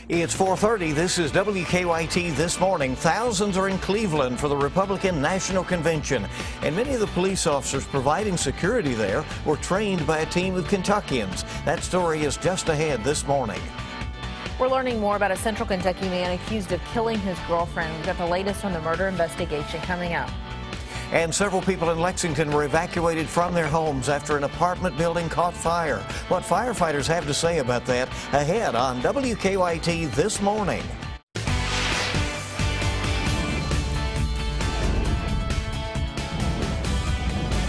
It's 4:30. This is WKYT This Morning. Thousands are in Cleveland for the Republican National Convention, and many of the police officers providing security there were trained by a team of Kentuckians. That story is just ahead this morning. We're learning more about a Central Kentucky man accused of killing his girlfriend. We've got the latest on the murder investigation coming up. And several people in Lexington were evacuated from their homes after an apartment building caught fire. What firefighters have to say about that ahead on WKYT This Morning.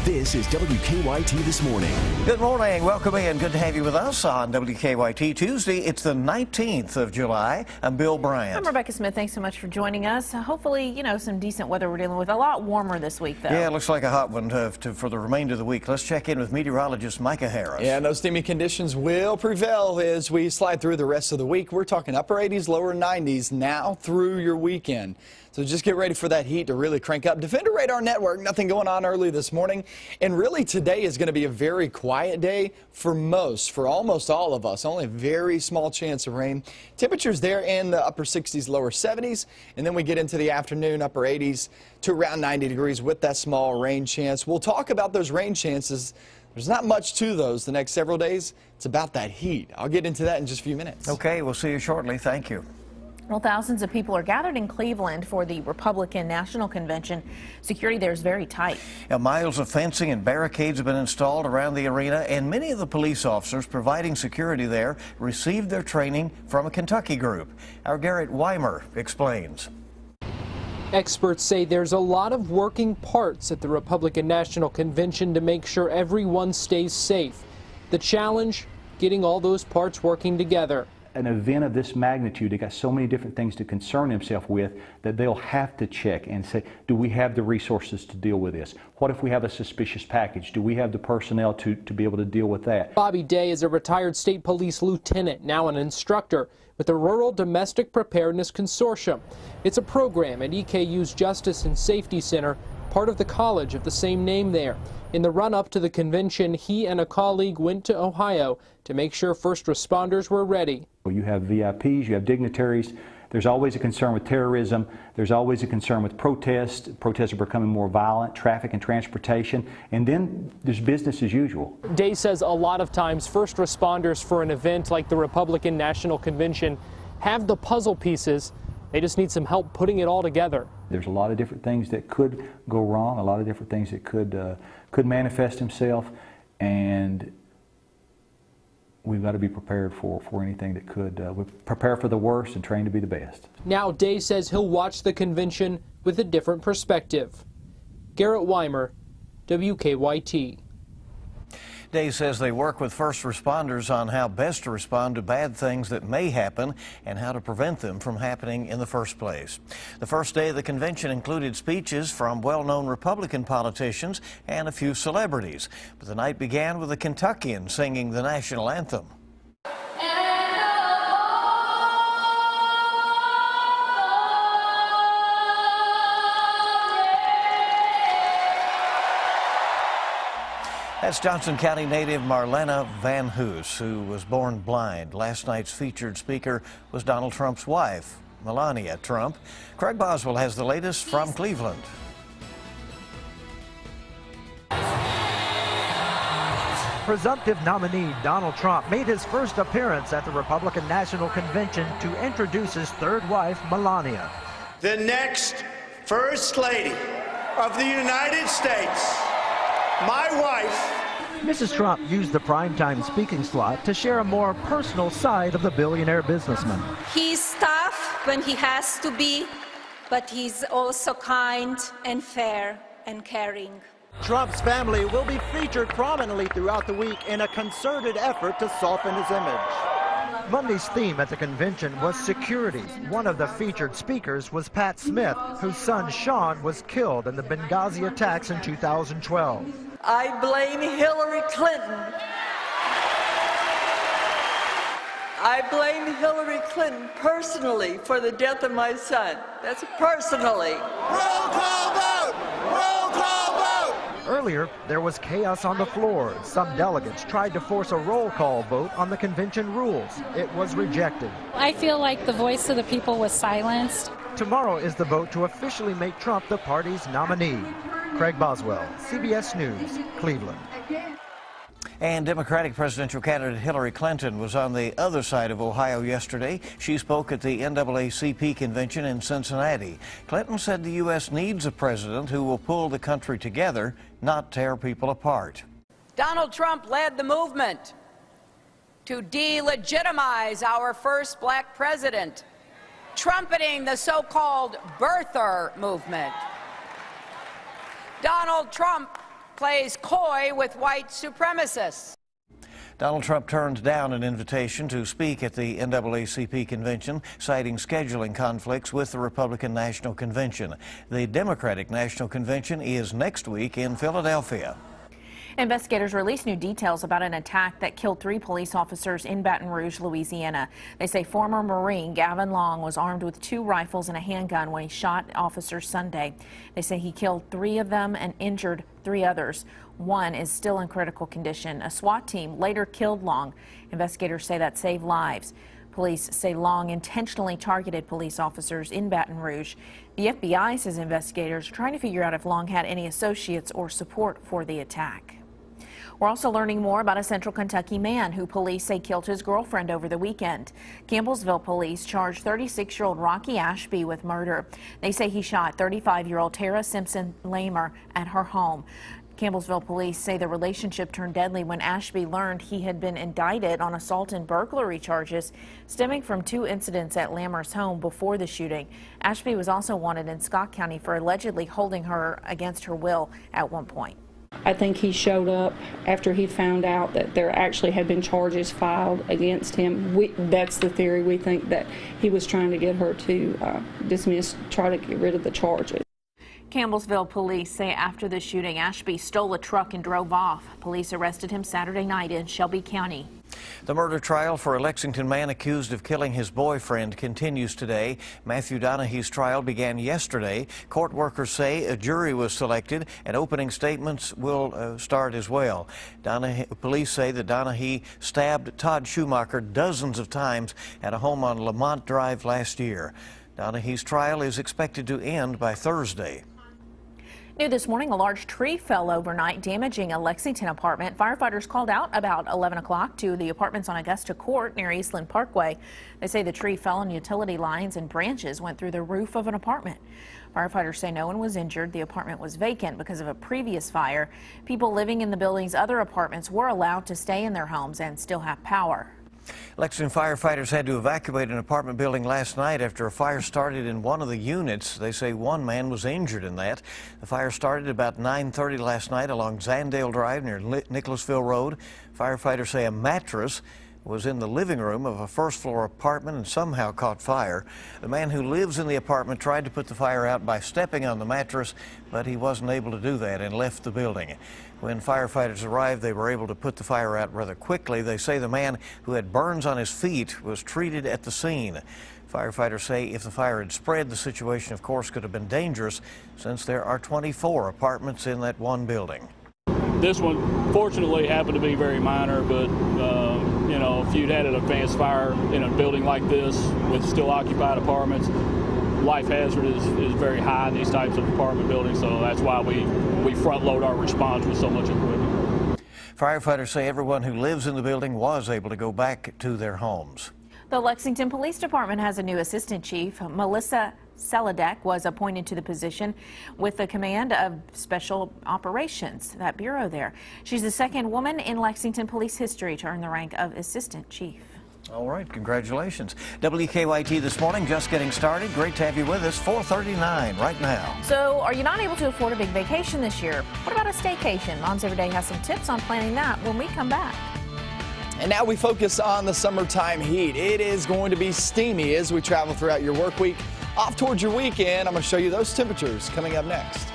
This is WKYT This Morning. Good morning. Welcome in. Good to have you with us on WKYT Tuesday. It's the 19th of July. I'm Bill Bryant. I'm Rebecca Smith. Thanks so much for joining us. Hopefully, some decent weather we're dealing with. A lot warmer this week, though. Yeah, it looks like a hot one for the remainder of the week. Let's check in with meteorologist Micah Harris. Yeah, no steamy conditions will prevail as we slide through the rest of the week. We're talking upper 80s, lower 90s now through your weekend. So just get ready for that heat to really crank up. Defender Radar Network, nothing going on early this morning. And really today is going to be a very quiet day for almost all of us. Only a very small chance of rain. Temperatures there in the upper 60s, lower 70s. And then we get into the afternoon, upper 80s to around 90 degrees with that small rain chance. We'll talk about those rain chances. There's not much to those the next several days. It's about that heat. I'll get into that in just a few minutes. Okay, we'll see you shortly. Thank you. Well, thousands of people are gathered in Cleveland for the Republican National Convention. Security there is very tight. Now, miles of fencing and barricades have been installed around the arena, and many of the police officers providing security there received their training from a Kentucky group. Our Garrett Weimer explains. Experts say there's a lot of working parts at the Republican National Convention to make sure everyone stays safe. The challenge, getting all those parts working together. An event of this magnitude, they got so many different things to concern themselves with that they'll have to check and say, do we have the resources to deal with this? What if we have a suspicious package? Do we have the personnel to be able to deal with that? Bobby Day is a retired state police lieutenant, now an instructor with the Rural Domestic Preparedness Consortium. It's a program at EKU's Justice and Safety Center, part of the college of the same name there. In the run-up to the convention, he and a colleague went to Ohio to make sure first responders were ready. You have VIPs, you have dignitaries. There's always a concern with terrorism. There's always a concern with protests. Protests are becoming more violent, traffic and transportation. And then there's business as usual. Day says a lot of times first responders for an event like the Republican National Convention have the puzzle pieces. They just need some help putting it all together. There's a lot of different things that could go wrong, a lot of different things that could manifest themselves, and we've got to be prepared for anything that could. We prepare for the worst and train to be the best. Now Day says he'll watch the convention with a different perspective. Garrett Weimer, WKYT. Day says they work with first responders on how best to respond to bad things that may happen and how to prevent them from happening in the first place. The first day of the convention included speeches from well-known Republican politicians and a few celebrities. But the night began with a Kentuckian singing the national anthem. That's Johnson County native Marlena Van Hoos, who was born blind. Last night's featured speaker was Donald Trump's wife, Melania Trump. Craig Boswell has the latest from Cleveland. Presumptive nominee Donald Trump made his first appearance at the Republican National Convention to introduce his third wife, Melania. The next First Lady of the United States, my wife. Mrs. Trump used the primetime speaking slot to share a more personal side of the billionaire businessman. He's tough when he has to be, but he's also kind and fair and caring. Trump's family will be featured prominently throughout the week in a concerted effort to soften his image. Monday's theme at the convention was security. One of the featured speakers was Pat Smith, whose son Sean was killed in the Benghazi attacks in 2012. I blame Hillary Clinton. I blame Hillary Clinton personally for the death of my son. That's personally. Roll call vote! Roll call vote! Earlier, there was chaos on the floor. Some delegates tried to force a roll call vote on the convention rules. It was rejected. I feel like the voice of the people was silenced. Tomorrow is the vote to officially make Trump the party's nominee. Craig Boswell, CBS News, Cleveland. And Democratic presidential candidate Hillary Clinton was on the other side of Ohio yesterday. She spoke at the NAACP convention in Cincinnati. Clinton said the U.S. needs a president who will pull the country together, not tear people apart. Donald Trump led the movement to delegitimize our first black president, trumpeting the so-called birther movement. Donald Trump plays coy with white supremacists. Donald Trump turned down an invitation to speak at the NAACP convention, citing scheduling conflicts with the Republican National Convention. The Democratic National Convention is next week in Philadelphia. Investigators released new details about an attack that killed 3 police officers in Baton Rouge, Louisiana. They say former Marine Gavin Long was armed with 2 rifles and a handgun when he shot officers Sunday. They say he killed 3 of them and injured 3 others. 1 is still in critical condition. A SWAT team later killed Long. Investigators say that saved lives. Police say Long intentionally targeted police officers in Baton Rouge. The FBI says investigators are trying to figure out if Long had any associates or support for the attack. We're also learning more about a Central Kentucky man who police say killed his girlfriend over the weekend. Campbellsville police charged 36-year-old Rocky Ashby with murder. They say he shot 35-year-old Tara Simpson Lamer at her home. Campbellsville police say the relationship turned deadly when Ashby learned he had been indicted on assault and burglary charges stemming from 2 incidents at Lamer's home before the shooting. Ashby was also wanted in Scott County for allegedly holding her against her will at one point. I think he showed up after he found out that there actually had been charges filed against him. That's the theory. We think that he was trying to get her to try to get rid of the charges. Campbellsville police say after the shooting, Ashby stole a truck and drove off. Police arrested him Saturday night in Shelby County. The murder trial for a Lexington man accused of killing his boyfriend continues today. Matthew Donahey's trial began yesterday. Court workers say a jury was selected and opening statements will start as well. Police say that Donahey stabbed Todd Schumacher dozens of times at a home on Lamont Drive last year. Donahey's trial is expected to end by Thursday. New this morning, a large tree fell overnight, damaging a Lexington apartment. Firefighters called out about 11 o'clock to the apartments on Augusta Court near Eastland Parkway. They say the tree fell on utility lines and branches went through the roof of an apartment. Firefighters say no one was injured. The apartment was vacant because of a previous fire. People living in the building's other apartments were allowed to stay in their homes and still have power. Lexington firefighters had to evacuate an apartment building last night after a fire started in one of the units. They say one man was injured in that. The fire started about 9:30 last night along Zandale Drive near Nicholasville Road. Firefighters say a mattress was in the living room of a first-floor apartment and somehow caught fire. The man who lives in the apartment tried to put the fire out by stepping on the mattress, but he wasn't able to do that and left the building. When firefighters arrived, they were able to put the fire out rather quickly. They say the man who had burns on his feet was treated at the scene. Firefighters say if the fire had spread, the situation, of course, could have been dangerous since there are 24 apartments in that one building. This one, fortunately, happened to be very minor, but you know, if you'd had an advanced fire in a building like this with still occupied apartments, life hazard is very high in these types of apartment buildings, so that's why we front load our response with so much equipment. Firefighters say everyone who lives in the building was able to go back to their homes. The Lexington Police Department has a new assistant chief. Melissa Seladek was appointed to the position with the command of Special Operations, that bureau there. She's the second woman in Lexington police history to earn the rank of assistant chief. All right, congratulations. WKYT this morning, just getting started. Great to have you with us. 4:39 right now. So, are you not able to afford a big vacation this year? What about a staycation? Moms Every Day has some tips on planning that when we come back. And now we focus on the summertime heat. It is going to be steamy as we travel throughout your work week. Off towards your weekend, I'm going to show you those temperatures coming up next.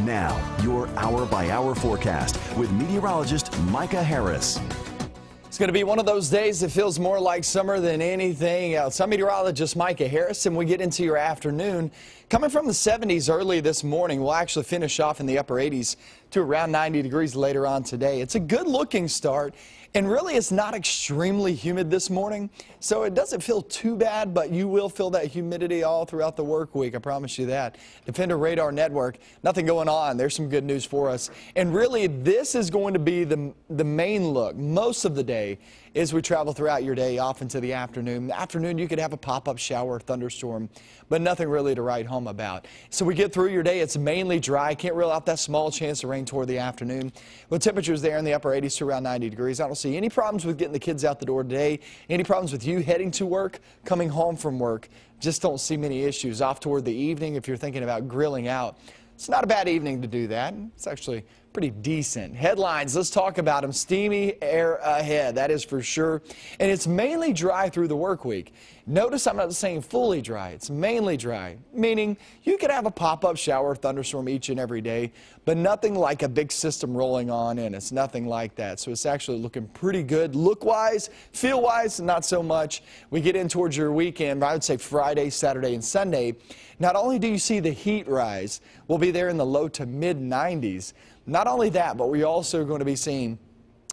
Now, your hour-by-hour forecast with meteorologist Micah Harris. It's going to be one of those days that feels more like summer than anything else. I'm meteorologist Micah Harris, and we get into your afternoon. Coming from the 70s early this morning, we'll actually finish off in the upper 80s to around 90 degrees later on today. It's a good-looking start, and really it's not extremely humid this morning, so it doesn't feel too bad, but you will feel that humidity all throughout the work week. I promise you that. Defender Radar Network, nothing going on. There's some good news for us. And really, this is going to be the main look most of the day as we travel throughout your day off into the afternoon. In the afternoon, you could have a pop-up shower or thunderstorm, but nothing really to write home about. So we get through your day. It's mainly dry. Can't rule out that small chance of rain toward the afternoon. With temperatures there in the upper 80s to around 90 degrees. I don't see any problems with getting the kids out the door today. Any problems with you heading to work, coming home from work. Just don't see many issues. Off toward the evening, if you're thinking about grilling out, it's not a bad evening to do that. It's actually pretty decent. Headlines, let's talk about them. Steamy air ahead, that is for sure. And it's mainly dry through the work week. Notice I'm not saying fully dry. It's mainly dry, meaning you could have a pop-up shower or thunderstorm each and every day, but nothing like a big system rolling on in. It's nothing like that. So it's actually looking pretty good. Look-wise, feel-wise, not so much. We get in towards your weekend, I would say Friday, Saturday, and Sunday. Not only do you see the heat rise, we'll be there in the low to mid-90s. Not only that, but we're also going to be seeing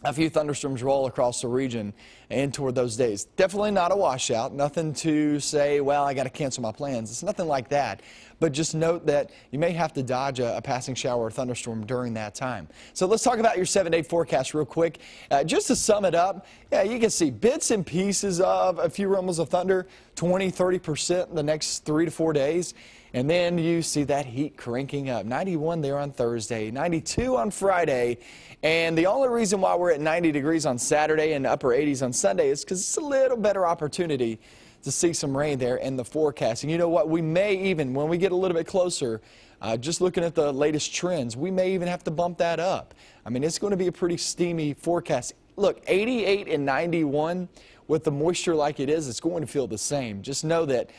a few thunderstorms roll across the region and toward those days. Definitely not a washout. Nothing to say, well, I got to cancel my plans. It's nothing like that. But just note that you may have to dodge a passing shower or thunderstorm during that time. So let's talk about your 7-day forecast real quick. Just to sum it up, yeah, you can see bits and pieces of a few rumbles of thunder, 20–30% in the next 3 to 4 days. And then you see that heat cranking up. 91 there on Thursday, 92 on Friday. And the only reason why we're at 90 degrees on Saturday and upper 80s on Sunday is because it's a little better opportunity to see some rain there in the forecast. And you know what? We may even, when we get a little bit closer, just looking at the latest trends, we may even have to bump that up. I mean, it's going to be a pretty steamy forecast. Look, 88 and 91 with the moisture like it is, it's going to feel the same. Just know that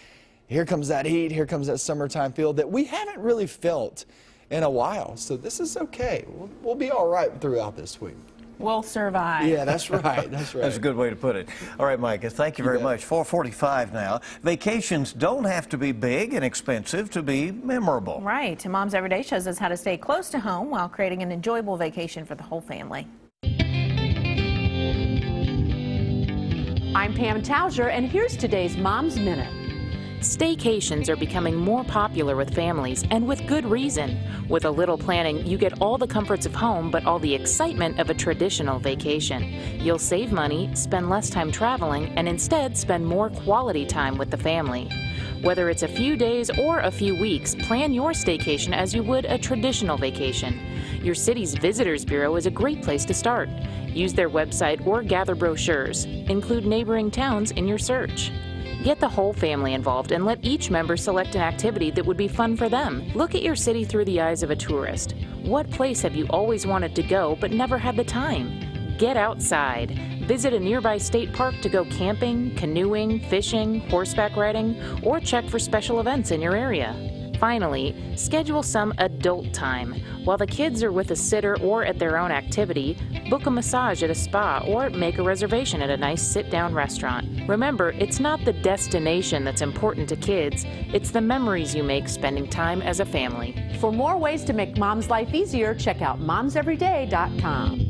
here comes that heat, here comes that summertime feel that we haven't really felt in a while. So this is okay. We'll be all right throughout this week. We'll survive. Yeah, that's right. That's right. That's a good way to put it. All right, Micah, thank you very much. 4:45 now. Vacations don't have to be big and expensive to be memorable. Right. Mom's Everyday shows us how to stay close to home while creating an enjoyable vacation for the whole family. I'm Pam Towser, and here's today's Mom's Minute. Staycations are becoming more popular with families, and with good reason. With a little planning, you get all the comforts of home, but all the excitement of a traditional vacation. You'll save money, spend less time traveling, and instead spend more quality time with the family. Whether it's a few days or a few weeks, plan your staycation as you would a traditional vacation. Your city's Visitors Bureau is a great place to start. Use their website or gather brochures. Include neighboring towns in your search. Get the whole family involved and let each member select an activity that would be fun for them. Look at your city through the eyes of a tourist. What place have you always wanted to go but never had the time? Get outside. Visit a nearby state park to go camping, canoeing, fishing, horseback riding, or check for special events in your area. Finally, schedule some adult time. While the kids are with a sitter or at their own activity, book a massage at a spa or make a reservation at a nice sit-down restaurant. Remember, it's not the destination that's important to kids, it's the memories you make spending time as a family. For more ways to make Mom's life easier, check out momseveryday.com.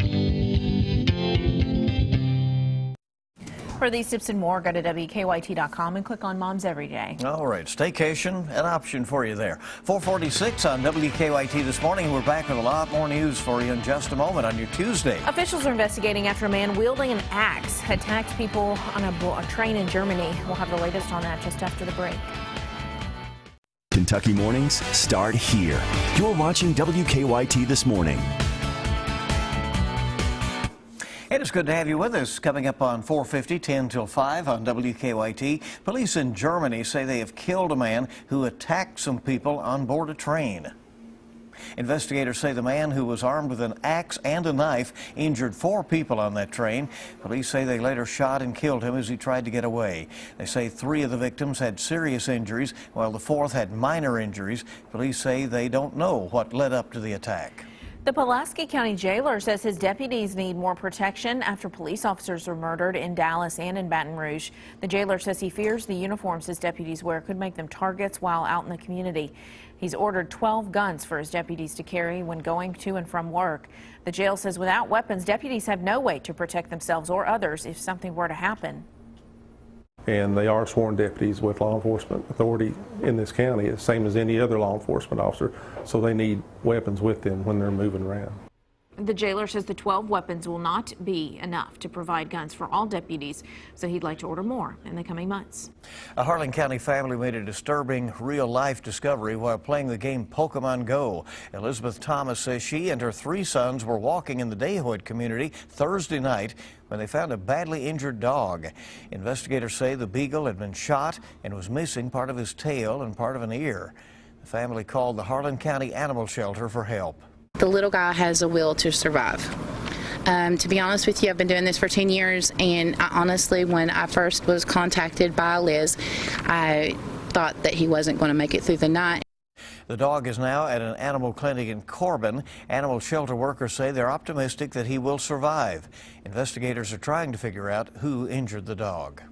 For these tips and more, go to WKYT.com and click on Mom's Everyday. All right, staycation, an option for you there. 4:46 on WKYT this morning. We're back with a lot more news for you in just a moment on your Tuesday. Officials are investigating after a man wielding an axe attacked people on a train in Germany. We'll have the latest on that just after the break. Kentucky mornings start here. You're watching WKYT this morning. It is good to have you with us. Coming up on 4:50, 10 till 5 on WKYT. Police in Germany say they have killed a man who attacked some people on board a train. Investigators say the man, who was armed with an axe and a knife, injured 4 people on that train. Police say they later shot and killed him as he tried to get away. They say 3 of the victims had serious injuries, while the 4th had minor injuries. Police say they don't know what led up to the attack. The Pulaski County jailer says his deputies need more protection after police officers were murdered in Dallas and in Baton Rouge. The jailer says he fears the uniforms his deputies wear could make them targets while out in the community. He's ordered 12 guns for his deputies to carry when going to and from work. The jail says without weapons, deputies have no way to protect themselves or others if something were to happen. And they are sworn deputies with law enforcement authority in this county, the same as any other law enforcement officer, so they need weapons with them when they're moving around. The jailer says the 12 weapons will not be enough to provide guns for all deputies, so he'd like to order more in the coming months. A Harlan County family made a disturbing real-life discovery while playing the game Pokemon Go. Elizabeth Thomas says she and her 3 sons were walking in the Dayhood community Thursday night when they found a badly injured dog. Investigators say the beagle had been shot and was missing part of his tail and part of an ear. The family called the Harlan County Animal Shelter for help. The little guy has a will to survive. To be honest with you, I've been doing this for 10 years, and honestly, when I first was contacted by Liz, I thought that he wasn't going to make it through the night. The dog is now at an animal clinic in Corbin. Animal shelter workers say they're optimistic that he will survive. Investigators are trying to figure out who injured the dog.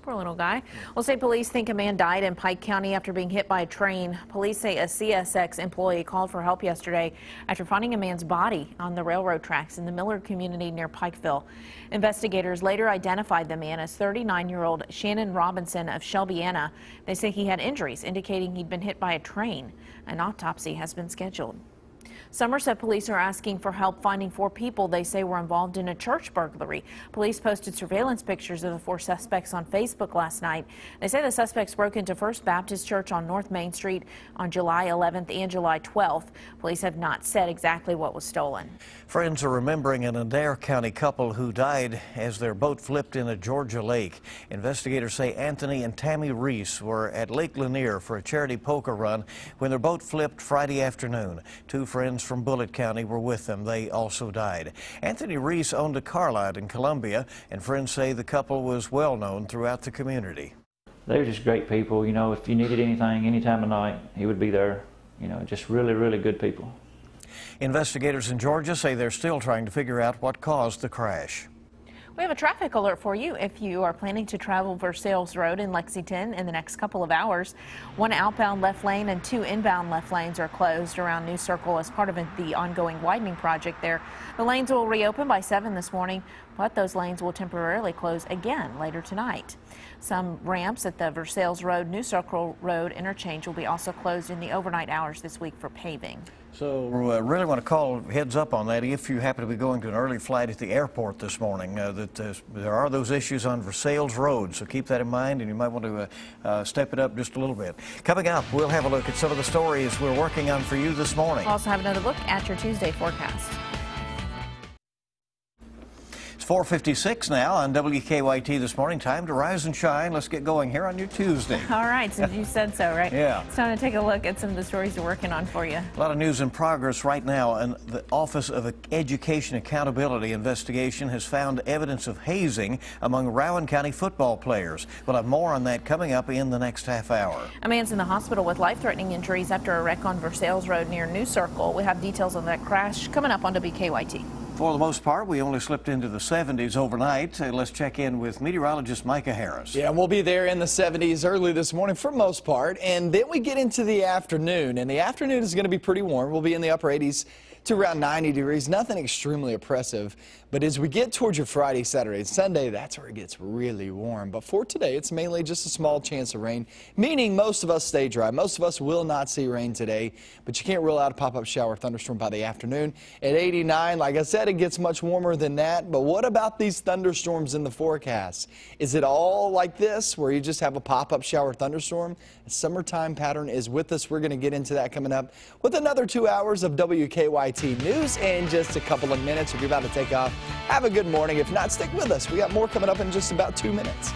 Poor little guy. Well, state police think a man died in Pike County after being hit by a train. Police say a CSX employee called for help yesterday after finding a man's body on the railroad tracks in the Millard community near Pikeville. Investigators later identified the man as 39-year-old Shannon Robinson of Shelbyana. They say he had injuries indicating he'd been hit by a train. An autopsy has been scheduled. Somerset police are asking for help finding 4 people they say were involved in a church burglary. Police posted surveillance pictures of the 4 suspects on Facebook last night. They say the suspects broke into First Baptist Church on North Main Street on July 11th and July 12th. Police have not said exactly what was stolen. Friends are remembering an Adair County couple who died as their boat flipped in a Georgia lake. Investigators say Anthony and Tammy Reese were at Lake Lanier for a charity poker run when their boat flipped Friday afternoon. 2 friends from Bullitt County were with them. They also died. Anthony Reese owned a car lot in Columbia, and friends say the couple was well known throughout the community. They were just great people. You know, if you needed anything, any time of night, he would be there. You know, just really, really good people. Investigators in Georgia say they're still trying to figure out what caused the crash. We have a traffic alert for you if you are planning to travel Versailles Road in Lexington in the next couple of hours. 1 outbound left lane and 2 inbound left lanes are closed around New Circle as part of the ongoing widening project there. The lanes will reopen by 7 this morning, but those lanes will temporarily close again later tonight. Some ramps at the Versailles Road, New Circle Road interchange will be also closed in the overnight hours this week for paving. So we really want to call heads up on that if you happen to be going to an early flight at the airport this morning, that there are those issues on Versailles Road, so keep that in mind, and you might want to step it up just a little bit. Coming up, we'll have a look at some of the stories we're working on for you this morning. We'll also have another look at your Tuesday forecast. 4:56 now on WKYT this morning. Time to rise and shine. Let's get going here on your Tuesday. All right, since you said so, right? Yeah. It's time to take a look at some of the stories we're working on for you. A lot of news in progress right now, and the Office of Education Accountability investigation has found evidence of hazing among Rowan County football players. We'll have more on that coming up in the next half hour. A man's in the hospital with life-threatening injuries after a wreck on Versailles Road near New Circle. We have details on that crash coming up on WKYT. For the most part, we only slipped into the 70s overnight. Let's check in with meteorologist Micah Harris. Yeah, we'll be there in the 70s early this morning for most part, and then we get into the afternoon, and the afternoon is going to be pretty warm. We'll be in the upper 80s to around 90 degrees, nothing extremely oppressive. But as we get towards your Friday, Saturday, and Sunday, that's where it gets really warm. But for today, it's mainly just a small chance of rain, meaning most of us stay dry. Most of us will not see rain today, but you can't rule out a pop-up shower thunderstorm by the afternoon. At 89, like I said, it gets much warmer than that. But what about these thunderstorms in the forecast? Is it all like this, where you just have a pop-up shower thunderstorm? The summertime pattern is with us. We're going to get into that coming up with another 2 hours of WKYT news in just a couple of minutes. We're about to take off. Have a good morning. If not, stick with us. We got more coming up in just about 2 minutes.